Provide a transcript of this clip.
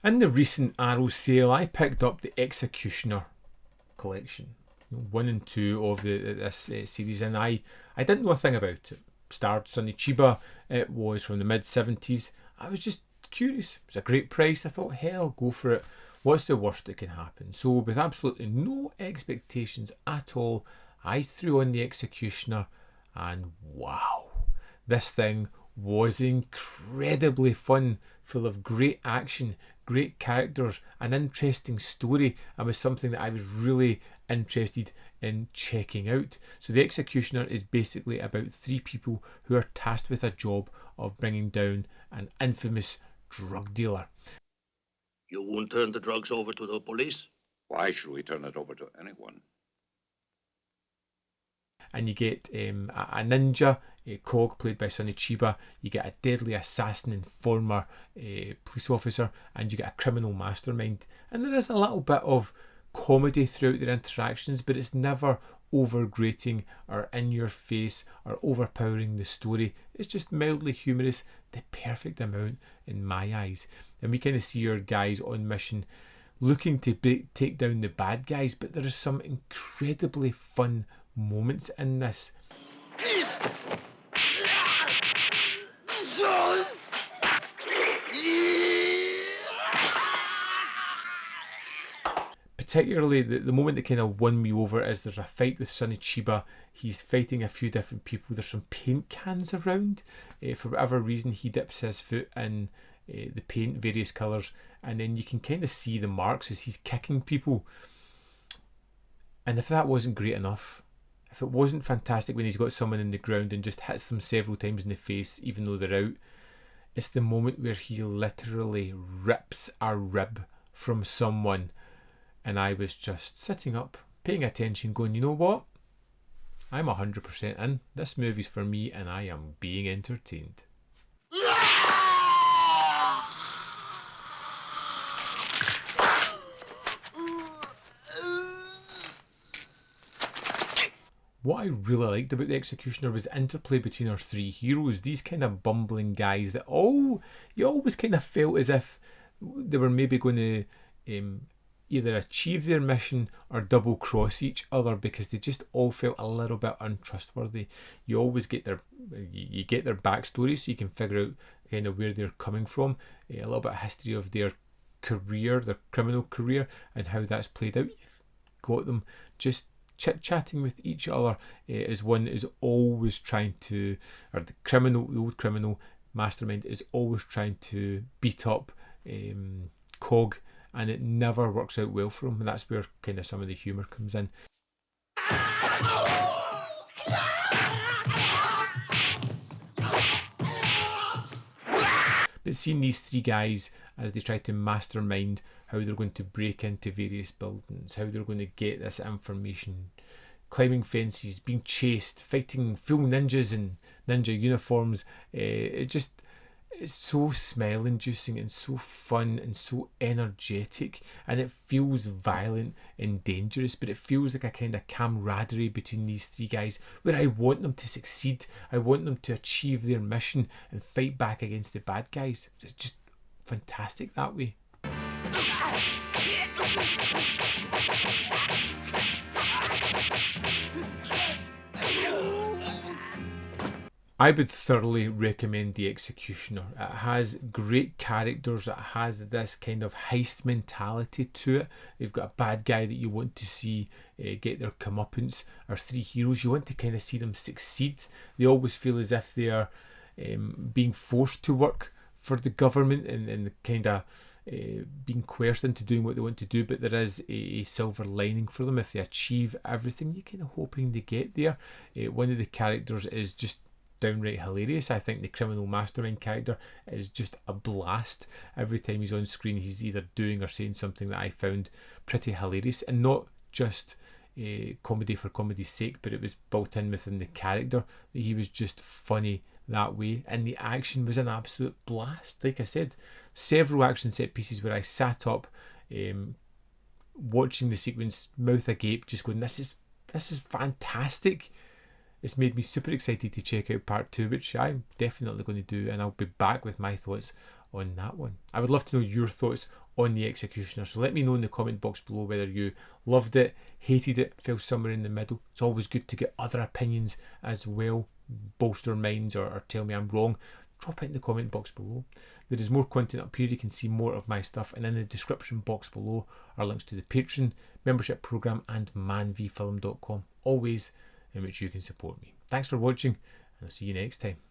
In the recent Arrow sale, I picked up the Executioner collection, 1 and 2 of this series, and I didn't know a thing about it. Starred Sonny Chiba. It was from the mid-70s. I was just curious. It was a great price. I thought, hell, go for it. What's the worst that can happen? So with absolutely no expectations at all, I threw on the Executioner, and wow, this thing was incredibly fun, full of great action, great characters, an interesting story, and was something that I was really interested in checking out. So the Executioner is basically about 3 people who are tasked with a job of bringing down an infamous drug dealer. You won't turn the drugs over to the police? Why should we turn it over to anyone? And you get a ninja, a Cog, played by Sonny Chiba. You get a deadly assassin and former police officer, and you get a criminal mastermind. And there is a little bit of comedy throughout their interactions, but it's never overgrating or in your face or overpowering the story. It's just mildly humorous, the perfect amount in my eyes. And we kind of see our guys on mission looking to take down the bad guys, but there are some incredibly fun moments in this. Particularly the moment that kind of won me over is there's a fight with Sonny Chiba. He's fighting a few different people. There's some paint cans around. For whatever reason, he dips his foot in the paint, various colours, and then you can kind of see the marks as he's kicking people. And if that wasn't great enough, if it wasn't fantastic when he's got someone in the ground and just hits them several times in the face even though they're out, it's the moment where he literally rips a rib from someone. And I was just sitting up, paying attention, going, you know what? I'm 100% in. This movie's for me and I am being entertained. What I really liked about the Executioner was the interplay between our 3 heroes. These kind of bumbling guys that you always kind of felt as if they were maybe going to either achieve their mission or double cross each other, because they just all felt a little bit untrustworthy. You always get their backstory, so you can figure out kind of where they're coming from, a little bit of history of their career, their criminal career, and how that's played out. You've got them just chit-chatting with each other as one is always trying to, or the old criminal mastermind is always trying to beat up Cog, and it never works out well for him, and that's where kind of some of the humour comes in. But seeing these 3 guys as they try to mastermind how they're going to break into various buildings, how they're going to get this information, climbing fences, being chased, fighting full ninjas in ninja uniforms, it's so smile-inducing and so fun and so energetic, and it feels violent and dangerous, but it feels like a kind of camaraderie between these 3 guys where I want them to succeed. I want them to achieve their mission and fight back against the bad guys. It's just fantastic that way. I would thoroughly recommend The Executioner. It has great characters. It has this kind of heist mentality to it. You've got a bad guy that you want to see get their comeuppance. Our 3 heroes, you want to kind of see them succeed. They always feel as if they are being forced to work for the government and kind of being coerced into doing what they want to do, but there is a silver lining for them if they achieve everything. You're kind of hoping they get there. One of the characters is just downright hilarious. I think the criminal mastermind character is just a blast. Every time he's on screen, he's either doing or saying something that I found pretty hilarious, and not just comedy for comedy's sake, but it was built in within the character that he was just funny that way, and the action was an absolute blast. Like I said, several action set pieces where I sat up watching the sequence, mouth agape, just going, this is fantastic. It's made me super excited to check out part 2, which I'm definitely going to do, and I'll be back with my thoughts on that one. I would love to know your thoughts on The Executioner, so let me know in the comment box below whether you loved it, hated it, fell somewhere in the middle. It's always good to get other opinions as well, bolster minds or tell me I'm wrong. Drop it in the comment box below. There is more content up here. You can see more of my stuff, and in the description box below are links to the Patreon membership program and manvfilm.com, all ways in which you can support me. Thanks for watching, and I'll see you next time.